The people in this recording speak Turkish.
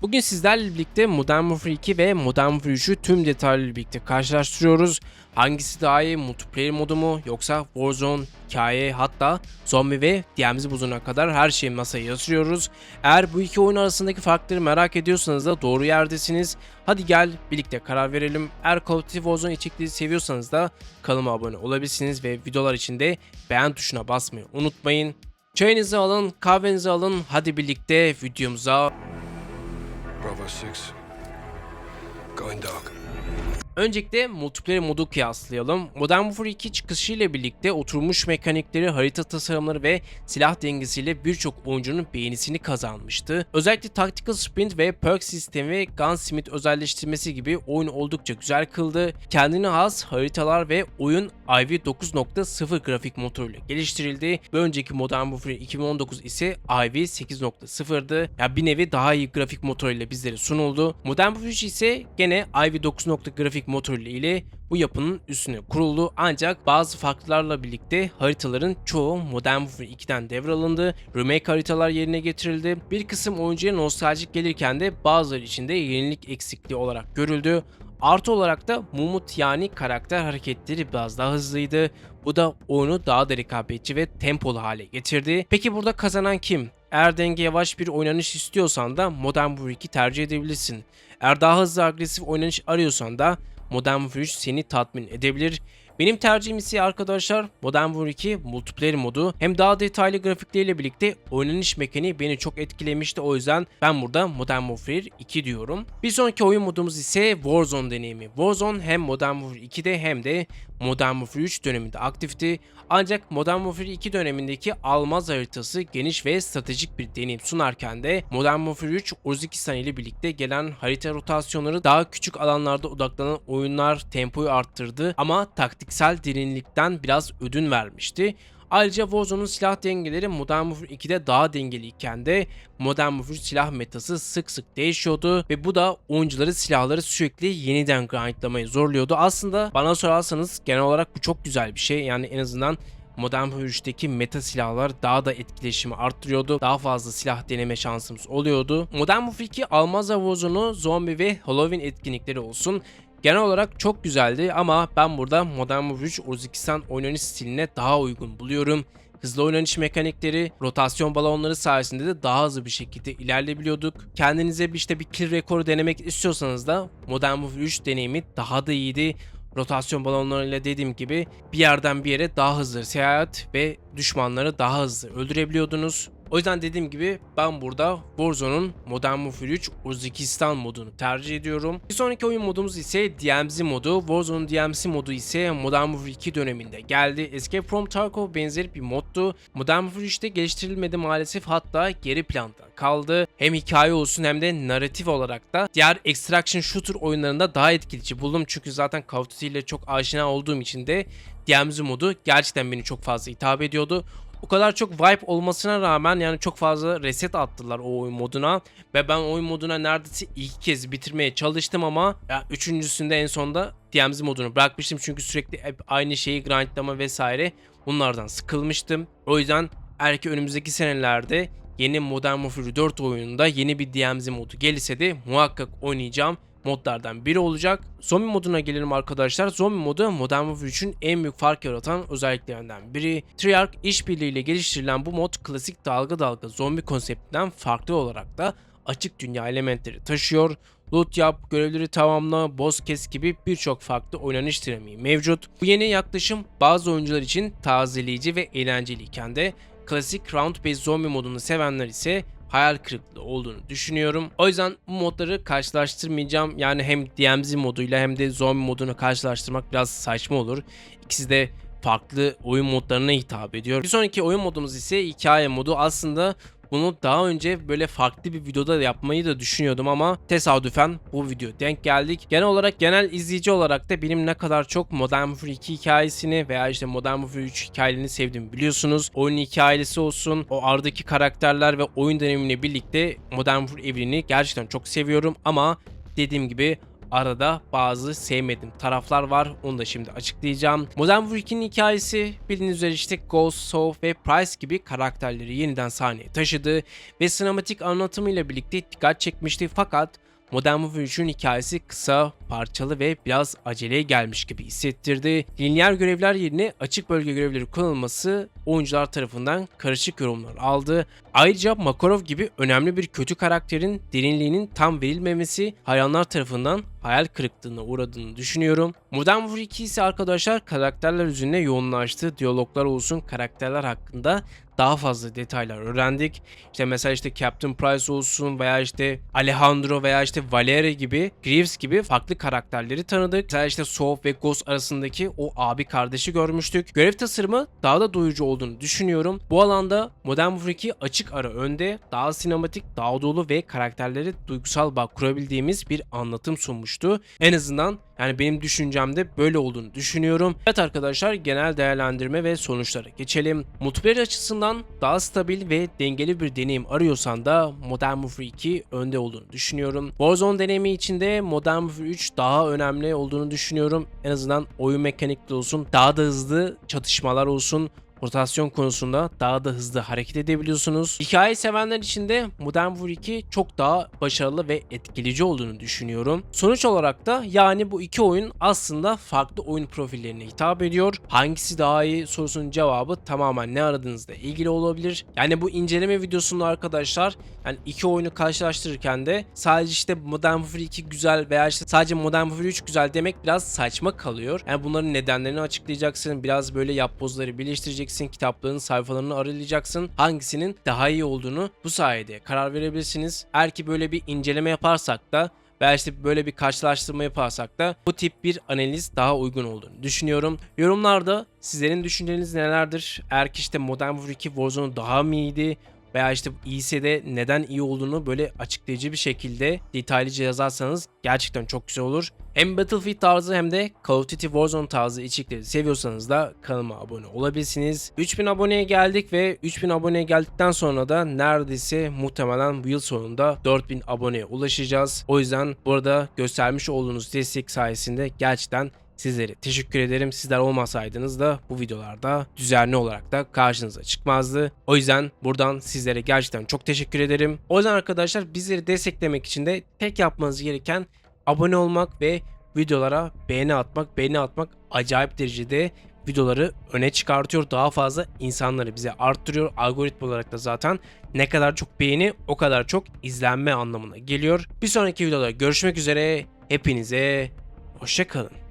Bugün sizlerle birlikte Modern Warfare 2 ve Modern Warfare 3'ü tüm detaylarıyla birlikte karşılaştırıyoruz. Hangisi daha iyi, multiplayer modu mu yoksa Warzone, hikaye, hatta zombi ve DMZ buzuna kadar her şeyi masaya yatırıyoruz. Eğer bu iki oyun arasındaki farkları merak ediyorsanız da doğru yerdesiniz. Hadi gel birlikte karar verelim. Eğer Call of Duty Warzone içerikleri seviyorsanız da kanalıma abone olabilirsiniz ve videolar için de beğen tuşuna basmayı unutmayın. Çayınızı alın, kahvenizi alın, hadi birlikte videomuza. Bravo 6. Going dark. Öncelikle multiplayer modu kıyaslayalım. Modern Warfare 2 çıkışıyla birlikte oturmuş mekanikleri, harita tasarımları ve silah dengesiyle birçok oyuncunun beğenisini kazanmıştı. Özellikle Tactical Sprint ve Perk sistemi ve Gunsmith özelleştirmesi gibi oyunu oldukça güzel kıldı. Kendine has haritalar ve oyun IV 9.0 grafik motoruyla geliştirildi. Bir önceki Modern Warfare 2019 ise IV 8.0'dı. Yani bir nevi daha iyi grafik motoruyla bizlere sunuldu. Modern Warfare 3 ise gene IV 9. grafik motoru ile bu yapının üstüne kuruldu, ancak bazı farklarla birlikte haritaların çoğu Modern Warfare 2'den devralındı, remake haritalar yerine getirildi. Bir kısım oyuncuya nostaljik gelirken de bazıları için de yenilik eksikliği olarak görüldü. Artı olarak da Mumut yani karakter hareketleri biraz daha hızlıydı. Bu da oyunu daha da rekabetçi ve tempolu hale getirdi. Peki burada kazanan kim? Eğer denge yavaş bir oynanış istiyorsan da Modern Warfare 2 tercih edebilirsin. Eğer daha hızlı agresif oynanış arıyorsan da Modern Warfare 3 seni tatmin edebilir. Benim tercihim ise arkadaşlar Modern Warfare 2 multiplayer modu. Hem daha detaylı grafikleriyle birlikte oynanış mekaniği beni çok etkilemişti. O yüzden ben burada Modern Warfare 2 diyorum. Bir sonraki oyun modumuz ise Warzone deneyimi. Warzone hem Modern Warfare 2'de hem de Modern Warfare 3 döneminde aktifti. Ancak Modern Warfare 2 dönemindeki Almaz haritası geniş ve stratejik bir deneyim sunarken de Modern Warfare 3 Uzbekistan ile birlikte gelen harita rotasyonları daha küçük alanlarda odaklanan oyunlar tempoyu arttırdı ama taktiksel derinlikten biraz ödün vermişti. Ayrıca Warzone'un silah dengeleri Modern Warfare 2'de daha dengeliyken de Modern Warfare silah metası sık sık değişiyordu ve bu da oyuncuları silahları sürekli yeniden grindlamaya zorluyordu. Aslında bana sorarsanız genel olarak bu çok güzel bir şey. Yani en azından Modern Warfare 3'teki meta silahlar daha da etkileşimi arttırıyordu. Daha fazla silah deneme şansımız oluyordu. Modern Warfare 2 Almaza Warzone'u zombi ve Halloween etkinlikleri olsun genel olarak çok güzeldi ama ben burada Modern Warfare 3 Uzbekistan oynanış stiline daha uygun buluyorum. Hızlı oynanış mekanikleri, rotasyon balonları sayesinde de daha hızlı bir şekilde ilerleyebiliyorduk. Kendinize bir kill rekoru denemek istiyorsanız da Modern Warfare 3 deneyimi daha da iyiydi. Rotasyon balonlarıyla dediğim gibi bir yerden bir yere daha hızlı seyahat ve düşmanları daha hızlı öldürebiliyordunuz. O yüzden dediğim gibi ben burada Warzone'un Modern Warfare 3 Uzbekistan modunu tercih ediyorum. Bir sonraki oyun modumuz ise DMZ modu. Warzone'un DMZ modu ise Modern Warfare 2 döneminde geldi. Escape from Tarkov benzeri bir moddu. Modern Warfare 3'te geliştirilmedi maalesef, hatta geri planda kaldı. Hem hikaye olsun hem de narratif olarak da diğer extraction shooter oyunlarında daha etkileyici buldum. Çünkü zaten Call of Duty ile çok aşina olduğum için de DMZ modu gerçekten beni çok fazla hitap ediyordu. O kadar çok vibe olmasına rağmen yani çok fazla reset attılar o oyun moduna ve ben oyun moduna neredeyse ilk kez bitirmeye çalıştım ama ya üçüncüsünde en sonda DMZ modunu bırakmıştım çünkü sürekli hep aynı şeyi grindlama vesaire bunlardan sıkılmıştım. O yüzden eğer ki önümüzdeki senelerde yeni Modern Warfare 4 oyununda yeni bir DMZ modu gelirse de muhakkak oynayacağım modlardan biri olacak. Zombi moduna gelelim arkadaşlar. Zombi modu Modern Warfare 3'ün en büyük fark yaratan özelliklerinden biri. Treyarch işbirliğiyle geliştirilen bu mod klasik dalga dalga zombi konseptinden farklı olarak da açık dünya elementleri taşıyor. Loot yap, görevleri tamamla, boss kes gibi birçok farklı oynanış dinamiği mevcut. Bu yeni yaklaşım bazı oyuncular için tazeleyici ve eğlenceliyken de klasik round based zombi modunu sevenler ise hayal kırıklığı olduğunu düşünüyorum. O yüzden bu modları karşılaştırmayacağım. Yani hem DMZ moduyla hem de zombi modunu karşılaştırmak biraz saçma olur. İkisi de farklı oyun modlarına hitap ediyor. Bir sonraki oyun modumuz ise hikaye modu. Aslında bunu daha önce böyle farklı bir videoda yapmayı da düşünüyordum ama tesadüfen bu video denk geldik. Genel olarak genel izleyici olarak da benim ne kadar çok Modern Warfare 2 hikayesini veya işte Modern Warfare 3 hikayelerini sevdiğimi biliyorsunuz. Oyunun hikayesi olsun, o aradaki karakterler ve oyun deneyimiyle birlikte Modern Warfare evrenini gerçekten çok seviyorum ama dediğim gibi arada bazı sevmediğim taraflar var. Onu da şimdi açıklayacağım. Modern Warfare 2'nin hikayesi bildiğiniz üzere işte Ghost, Soap ve Price gibi karakterleri yeniden sahneye taşıdı ve sinematik anlatımıyla birlikte dikkat çekmişti, fakat Modern Warfare 3'ün hikayesi kısa, parçalı ve biraz aceleye gelmiş gibi hissettirdi. Lineer görevler yerine açık bölge görevleri kullanılması oyuncular tarafından karışık yorumlar aldı. Ayrıca Makarov gibi önemli bir kötü karakterin derinliğinin tam verilmemesi hayranlar tarafından hayal kırıklığına uğradığını düşünüyorum. Modern Warfare 2 ise arkadaşlar karakterler üzerine yoğunlaştı. Diyaloglar olsun, karakterler hakkında daha fazla detaylar öğrendik. İşte mesela işte Captain Price olsun veya işte Alejandro veya işte Valeria gibi, Greaves gibi farklı karakterleri tanıdık. Mesela işte Soap ve Ghost arasındaki o abi kardeşi görmüştük. Görev tasarımı daha da doyurucu olduğunu düşünüyorum. Bu alanda Modern Warfare 2 açık ara önde, daha sinematik, daha dolu ve karakterlere duygusal bağ kurabildiğimiz bir anlatım sunmuştu. En azından yani benim düşüncemde böyle olduğunu düşünüyorum. Evet arkadaşlar, genel değerlendirme ve sonuçlara geçelim. Multiplayer açısından daha stabil ve dengeli bir deneyim arıyorsan da Modern Warfare 2 önde olduğunu düşünüyorum. Warzone deneyimi içinde Modern Warfare 3 daha önemli olduğunu düşünüyorum. En azından oyun mekanikleri olsun, daha da hızlı çatışmalar olsun, rotasyon konusunda daha da hızlı hareket edebiliyorsunuz. Hikaye sevenler için de Modern Warfare 2 çok daha başarılı ve etkileyici olduğunu düşünüyorum. Sonuç olarak da yani bu iki oyun aslında farklı oyun profillerine hitap ediyor. Hangisi daha iyi sorusunun cevabı tamamen ne aradığınızla ilgili olabilir. Yani bu inceleme videosunda arkadaşlar, yani iki oyunu karşılaştırırken de sadece işte Modern Warfare 2 güzel veya işte sadece Modern Warfare 3 güzel demek biraz saçma kalıyor. Yani bunların nedenlerini açıklayacaksın. Biraz böyle yapbozları birleştireceksin. Kitapların sayfalarını aralayacaksın. Hangisinin daha iyi olduğunu bu sayede karar verebilirsiniz. Eğer ki böyle bir inceleme yaparsak da veya işte böyle bir karşılaştırma yaparsak da bu tip bir analiz daha uygun olduğunu düşünüyorum. Yorumlarda sizlerin düşünceleriniz nelerdir? Eğer ki işte Modern Warfare 2 Warzone daha mı iyiydi? Veya işte iyiyse de neden iyi olduğunu böyle açıklayıcı bir şekilde detaylıca yazarsanız gerçekten çok güzel olur. Hem Battlefield tarzı hem de Call of Duty Warzone tarzı içerikleri seviyorsanız da kanalıma abone olabilirsiniz. 3000 aboneye geldik ve 3000 aboneye geldikten sonra da neredeyse muhtemelen bu yıl sonunda 4000 aboneye ulaşacağız. O yüzden burada göstermiş olduğunuz destek sayesinde gerçekten sizlere teşekkür ederim. Sizler olmasaydınız da bu videolarda düzenli olarak da karşınıza çıkmazdı. O yüzden buradan sizlere gerçekten çok teşekkür ederim. O yüzden arkadaşlar bizleri desteklemek için de tek yapmanız gereken abone olmak ve videolara beğeni atmak. Beğeni atmak acayip derecede videoları öne çıkartıyor. Daha fazla insanları bize arttırıyor. Algoritma olarak da zaten ne kadar çok beğeni o kadar çok izlenme anlamına geliyor. Bir sonraki videoda görüşmek üzere. Hepinize hoşça kalın.